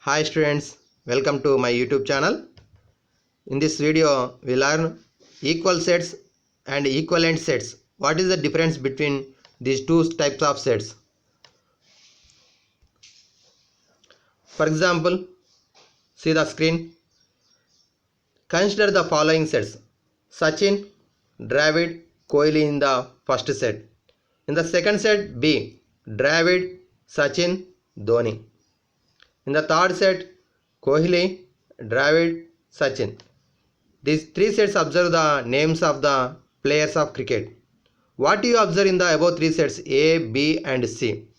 Hi students, welcome to my YouTube channel. In this video we learn equal sets and equivalent sets. What is the difference between these two types of sets? For example, see the screen. Consider the following sets: Sachin, Dravid, Kohli in the first set. In the second set, B, Dravid, Sachin, Dhoni. In the third set, Kohli, Dravid, Sachin. These three sets observe the names of the players of cricket. What do you observe in the above three sets A, B and C?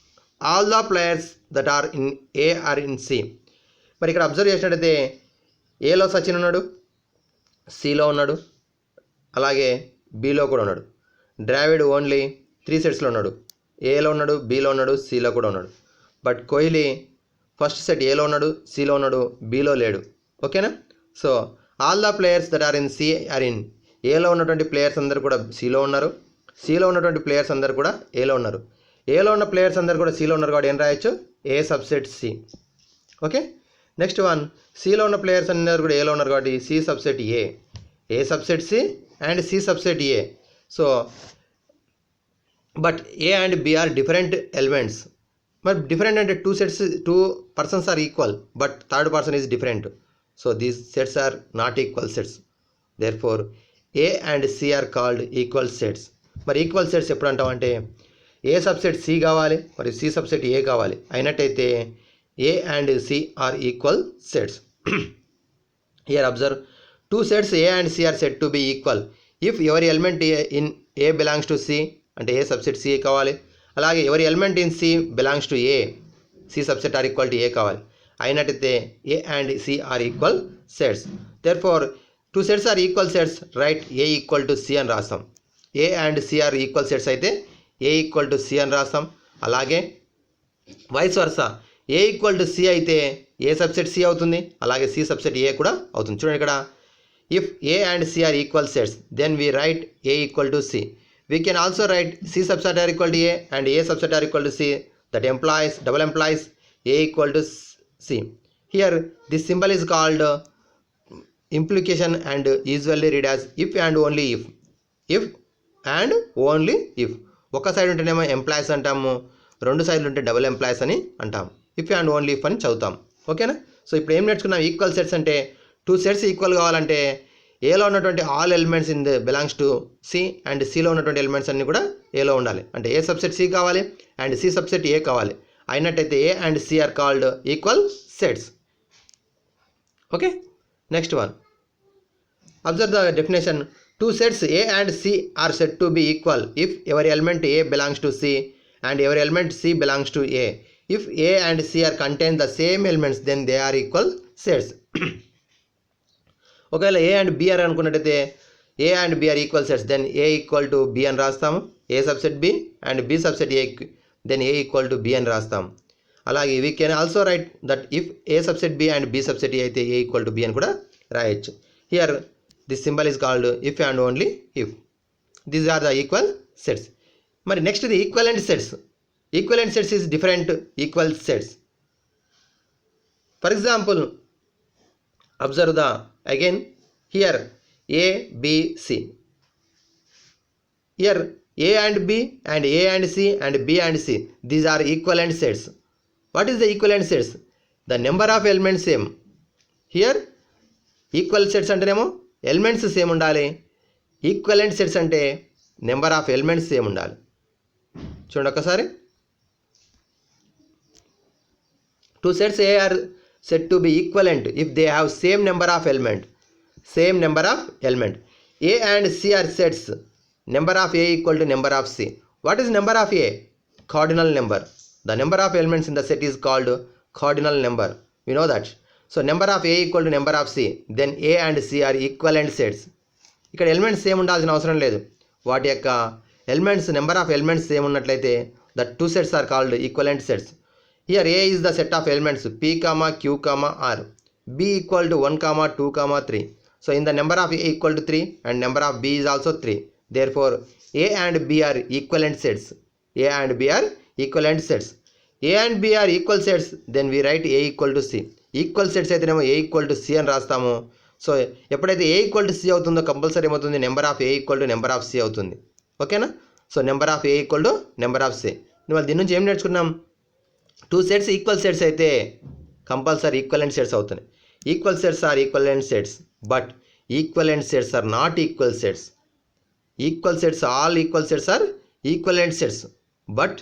All the players that are in A are in C. మరి ఇక్కడ observe చేసినట్టయితే ఏలో సచిన్ ఉన్నాడు, సిలో ఉన్నాడు, అలాగే below కూడా ఉన్నాడు. ద్రావిడ్ ఓన్లీ త్రీ సెట్స్లో ఉన్నాడు. ఏలో ఉన్నాడు, బిలో ఉన్నాడు, సిలో కూడా ఉన్నాడు. బట్ కోహ్లీ ఫస్ట్ సెట్ ఏలో ఉన్నాడు, సిలో ఉన్నాడు, బిలో లేడు. ఓకేనా? So all the players that are in C are in. ఏలో ఉన్నటువంటి ప్లేయర్స్ అందరు కూడా సిలో ఉన్నారు, సిలో ఉన్నటువంటి ప్లేయర్స్ అందరు కూడా ఏలో ఉన్నారు. ఏలో ఉన్న ప్లేయర్స్ అందరు కూడా సిలో ఉన్నారు కాబట్టి ఏం రాయొచ్చు? A subset C. Okay, next one, సిలో ఉన్న ప్లేయర్స్ అందరు కూడా ఏలో ఉన్నారు కాబట్టి C subset A. A subset C and C subset A. So but A and B are different elements. మరి డిఫరెంట్ అంటే two persons are equal but third person is different. So these sets are not equal sets. Therefore A and C are called equal sets. మరి equal sets ఎప్పుడు అంటామంటే ఏ subset C కావాలి మరి C subset A కావాలి అయినట్టయితే A and C are equal sets. Here observe, two sets A and C are said to be equal if every element in A belongs to C, అంటే A subset C కావాలి. అలాగే every element in C belongs to A, C subset or equal to A కావాలి. అయినట్టయితే A and C are equal sets. Therefore two sets are equal sets, right A equal to C అని రాస్తాం. A and C are equal sets అయితే A equal to C అని రాస్తాం. అలాగే vice versa, A equal to C అయితే A subset C అవుతుంది, అలాగే C subset A కూడా అవుతుంది. చూడండి ఇక్కడ, if A and C are equal sets then we write A equal to C. We can also write C subset or equal to A and A subset or equal to C. That implies double implies A equal to C. Here this symbol is called implication and usually read as if and only if. If and only if. ఒక side ఉంటేనేమో employees అంటాము, రెండు సైడ్లు ఉంటే double employees అని అంటాము. If and only if అని చదువుతాం. ఓకేనా? సో ఇప్పుడు ఏం నేర్చుకున్నాం? ఈక్వల్ సెట్స్ అంటే టూ సెట్స్ ఈక్వల్ కావాలంటే ఏలో ఉన్నటువంటి all elements in the belongs to C and సిలో ఉన్నటువంటి ఎలిమెంట్స్ అన్నీ కూడా ఏలో ఉండాలి. అంటే ఏ సబ్సెట్ సి కావాలి అండ్ సి సబ్సెట్ ఏ కావాలి. అయినట్టయితే A and C are called equal sets. Okay, next one, observe the definition. Two sets A and C are said to be equal if every element A belongs to C and ఎవరి element C belongs to A. If A and C are contain the same elements then they are equal sets. ఒకవేళ A and B are అనుకున్నట్టయితే A and B are equal sets then A equal to B అని రాస్తాము. A subset B and B subset A then A equal to B అని రాస్తాం. అలాగే we can also write that if A subset B and B subset A అయితే A equal to B అని కూడా రాయొచ్చు. Here this symbol is called if and only if. These are the equal sets. మరి next the equivalent sets. Equivalent sets is different equal sets. For example observe the again here A B C. Here A and B and A and C and B and C, these are equivalent sets. What is the equivalent sets? The number of elements same. Here equal sets అంటేనేమో elements same ఉండాలి, equivalent sets అంటే number of elements same ఉండాలి. చూడండి ఒకసారి, two sets A are said to be equivalent if they have same number of element. Same number of element. A and C are sets. Number of A equal to number of C. What is number of A? Cardinal number. The number of elements in the set is called cardinal number. We know that. So number of A equal to number of C. Then A and C are equivalent sets. ఇక్కడ elements same ఉండాల్సిన అవసరం లేదు. వాటి యొక్క elements number of elements same ఉన్నట్లయితే the two sets are called equivalent sets. Here A is the set of elements P, Q, R. B equal to 1, 2, 3. So in the number of A equal to 3 and number of B is also 3. Therefore A and B are equivalent sets. A and B are equivalent sets. A and B are equal sets, then we write A equal to C. Equal sets అయితేనేమో A equal to C అని రాస్తాము. So ఎప్పుడైతే A equal to C అవుతుందో compulsory ఏమవుతుంది, number of A equal to number of C అవుతుంది. ఓకేనా. So number of A equal to number of C. ఇవాళ దీని నుంచి ఏం నేర్చుకున్నాం, టూ సెట్స్ ఈక్వల్ సెట్స్ అయితే కంపల్సరీ ఈక్వలెంట్ సెట్స్ అవుతున్నాయి. Equal sets are equivalent sets, but equivalent sets are not equal sets. Equal sets, all equal sets are equivalent sets, but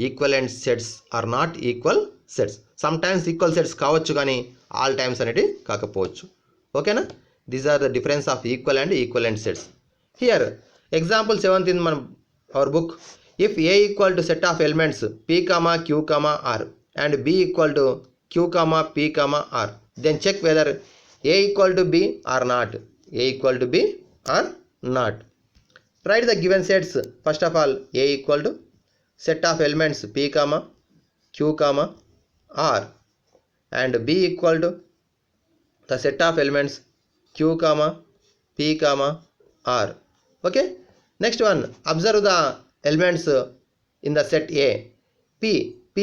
equivalent sets are not equal sets. Sometimes equal sets కావచ్చు కానీ all times అనేవి కాకపోవచ్చు. ఓకేనా. These are the difference of equal and equivalent sets. Here example 7th in మన our book. If A equal to set of elements P comma Q comma R and B equal to Q comma P comma R, then check whether A equal to B or not. A equal to B or not. Write the given sets. First of all, A equal to set of elements P comma Q comma R and B equal to the set of elements Q comma P comma R. Okay. Next one, observe the elements in the set A. P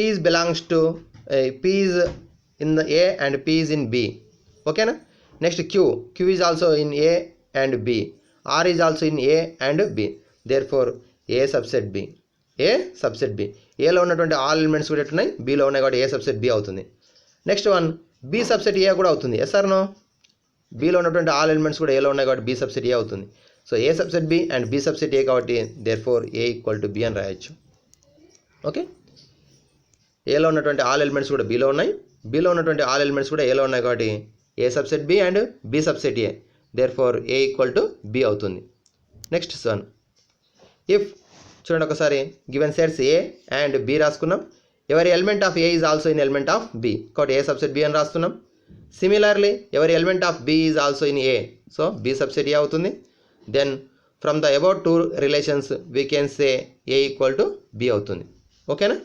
is belongs to P is in the A and P is in B. Okay na. Next Q is also in A and B. R is also in A and B. Therefore A subset B. A subset B. A లో ఉన్నటువంటి all elements కూడా ఎట్టున్నాయి, Bలో ఉన్నాయి కాబట్టి A subset B అవుతుంది. Next one, B subset A కూడా అవుతుంది. Yes are no. Bలో ఉన్నటువంటి all elements కూడా Aలో ఉన్నాయి కాబట్టి B subset A అవుతుంది. So A subset B and B subset A కాబట్టి therefore A equal to B అని రాయొచ్చు. ఓకే. Aలో ఉన్నటువంటి ఆల్ ఎలిమెంట్స్ కూడా Bలో ఉన్నాయి, Bలో ఉన్నటువంటి ఆల్ ఎలిమెంట్స్ కూడా Aలో ఉన్నాయి కాబట్టి A subset B and B subset A. therefore A equal to B అవుతుంది. నెక్స్ట్ వన్, ఇఫ్ చూడండి ఒకసారి given sets A and B రాసుకున్నాం. Every element of A is also in element of B కాబట్టి A subset B అని రాస్తున్నాం. Similarly every element of B is also in A, so B subset A అవుతుంది. Then from the about two relations we can say A equal to B అవుతుంది. ఓకేనా.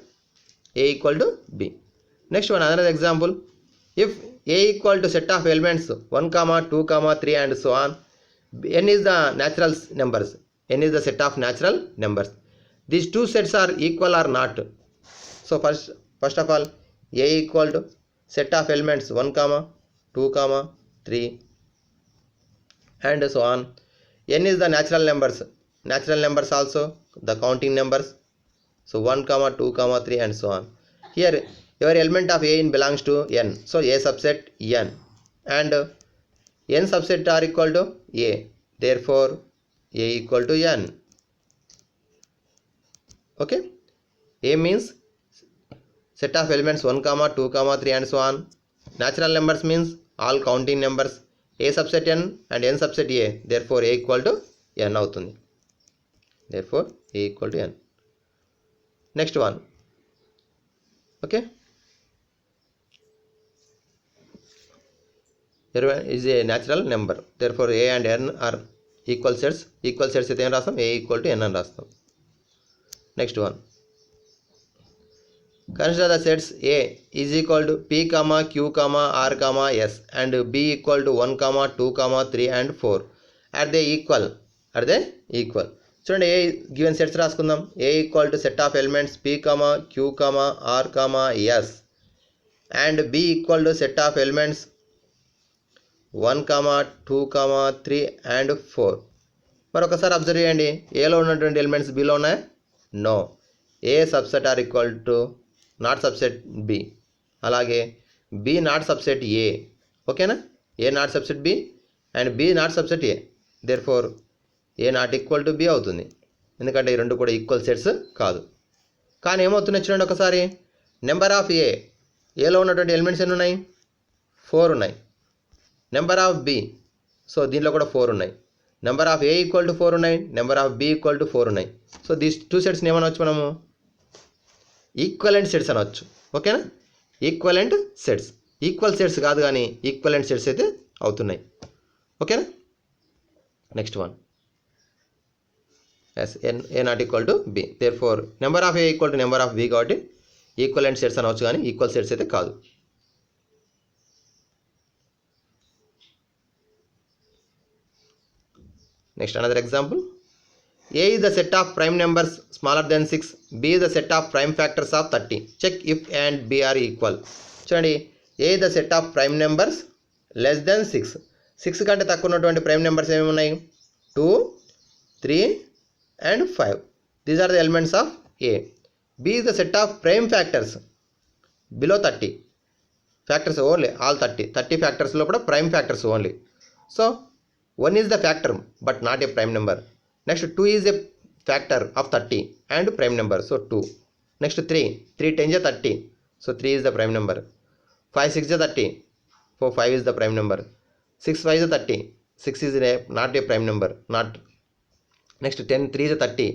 A equal to B. Next one, another example. If A equal to set of elements 1, 2, 3 and so on, n is the natural numbers. N is the set of natural numbers. These two sets are equal or not. So first of all, A equal to set of elements 1, 2, 3 and so on. N is the natural numbers. Natural numbers also the counting numbers. So 1, 2, 3 and so on. Here your element of A in belongs to n, so A subset n and n subset are equal to A, therefore A equal to n. Okay. A means set of elements 1, 2, 3 and so on. Natural numbers means all counting numbers. A subset n and n subset A, therefore A equal to n అవుతుంది. Therefore A equal to n. Next one. Okay. is a natural number, therefore A and n are equal sets. Equal sets అయితే ఏం రాస్తాం, A equal to n అని రాస్తాం. Next one, consider the sets A is equal to P, Q, R, S and B equal to 1, 2, 3 and 4. Are they equal? చూడండి, A given sets రాసుకుందాం. A equal to set of elements P, Q, R, S and B equal to set of elements 1, 2, 3 and 4. మరొకసారి observe చేయండి, ఏలో ఉన్నటువంటి elements బిలో ఉన్నాయా? No. A subset or equal to not subset B, అలాగే B not subset A. ఓకేనా. A not subset B and B not subset A, therefore A not equal to B అవుతుంది, ఎందుకంటే ఈ రెండు కూడా ఈక్వల్ సెట్స్ కాదు. కానీ ఏమవుతున్నాయి చూడండి ఒకసారి, నెంబర్ ఆఫ్ ఏలో ఉన్నటువంటి ఎలిమెంట్స్ ఎన్ని ఉన్నాయి? 4 ఉన్నాయి. నెంబర్ ఆఫ్ బి, సో దీంట్లో కూడా 4 ఉన్నాయి. Number of A equal to 4 ఉన్నాయి, number of B equal to 4 ఉన్నాయి. సో దీస్ టూ సెట్స్ని ఏమనవచ్చు మనము? ఈక్వలెంట్ సెట్స్ అనవచ్చు. ఓకేనా. ఈక్వలెంట్ సెట్స్, ఈక్వల్ సెట్స్ కాదు కానీ ఈక్వలెంట్ సెట్స్ అయితే అవుతున్నాయి. ఓకేనా. Next one, yes A not equal to B, therefore number of A equal to number of B కాబట్టి ఈక్వలెంట్ సెట్స్ అనవచ్చు కానీ ఈక్వల్ సెట్స్ అయితే కాదు. Next, another example. A is the set of prime numbers smaller than 6. B is the set of prime factors of 30. Check if A and B are equal. చూడండి, A the set of prime numbers less than 6 కంటే తక్కువ ఉన్నటువంటి prime numbers ఏమేమి ఉన్నాయి? 2, 3 and 5. These are the elements of A. B is the set of prime factors below 30. Factors only all 30 ఫ్యాక్టర్స్లో కూడా prime factors only. So 1 is the factor but not a prime number. Next 2 is a factor of 30 and prime number, so 2. Next 3 10 is 30, so 3 is the prime number. 5 6 is 30, so 5 is the prime number. 6 5 is 30, 6 is not a prime number, not. Next 10 3 is 30,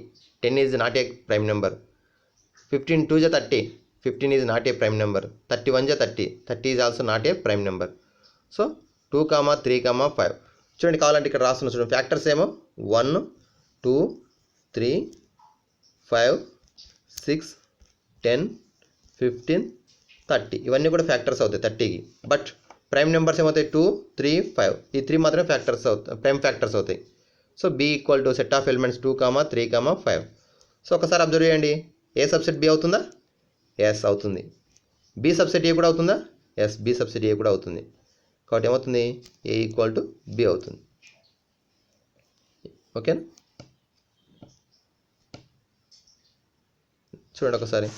10 is not a prime number. 15 2 is 30, 15 is not a prime number. 31 is 30, 30 is also not a prime number. So 2 3 5. చూడండి, కావాలంటే ఇక్కడ రాస్తున్నా చూడండి. Factors ఏమో 1 2 3 5 6 10 15 30 ఇవన్నీ కూడా factors అవుతాయి 30కి. But prime numbers ఏమవుతాయి? 2 3 5. ఈ 3 మాత్రమే ఫ్యాక్టర్స్ అవుతాయి, ప్రైమ్ ఫ్యాక్టర్స్ అవుతాయి. So B equal to set of elements 2 3 5. So ఒకసారి అబ్జర్వ్ చేయండి, ఏ సబ్సెట్ బి అవుతుందా? ఎస్ అవుతుంది. బి సబ్సెట్ ఏ కూడా అవుతుందా? ఎస్, బి సబ్సెట్ ఏ కూడా అవుతుంది. కాబట్టి ఏమవుతుంది? ఏ ఈక్వల్ టు బి అవుతుంది. ఓకేనా? చూడండి ఒకసారి,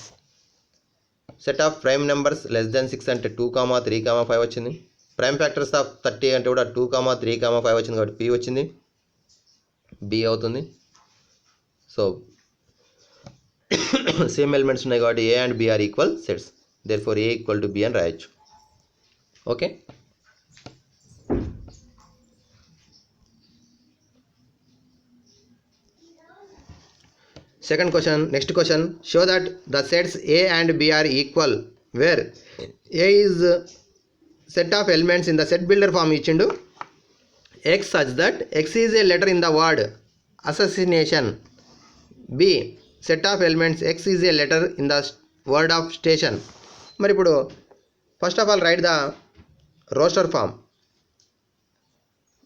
set of prime numbers less than 6 అంటే 2 3 5 వచ్చింది. ప్రైమ్ ఫ్యాక్టర్స్ ఆఫ్ 30 అంటే కూడా 2 3 5 వచ్చింది, కాబట్టి పి వచ్చింది, బి అవుతుంది. సో సేమ్ ఎలిమెంట్స్ ఉన్నాయి కాబట్టి A and B are equal sets. Therefore A equal to B అని రాయొచ్చు. Okay. Second question, next question, show that the sets A and B are equal where A is set of elements in the set builder form ఇచ్చిండు X such that X is a letter in the word assassination. B set of elements X is a letter in the word of station. మరి ఇప్పుడు first of all right the roster form.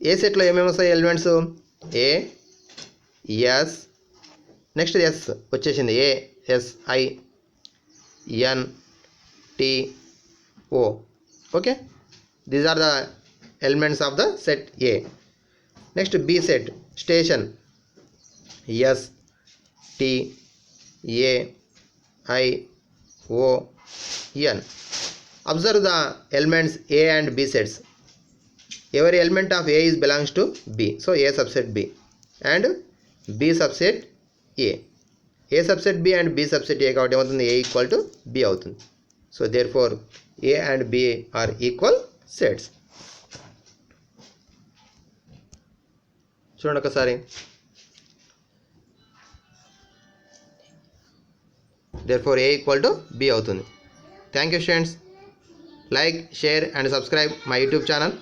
A సెట్లో ఏమేమి వస్తాయి elements? A S, next S వచ్చేసింది, A S I N T O. Okay, these are the elements of the set A. Next B set station, S T A I O N. Observe the elements A and B sets. Every element of A is belongs to B, so A subset B and B subset A. A subset B and B subset A కాబట్టి ఏమవుతుంది? A equal to B అవుతుంది. So therefore A and B are equal sets. చూడండి ఒకసారి, therefore A equal to B అవుతుంది. Thank you students. Like, share and subscribe my YouTube channel.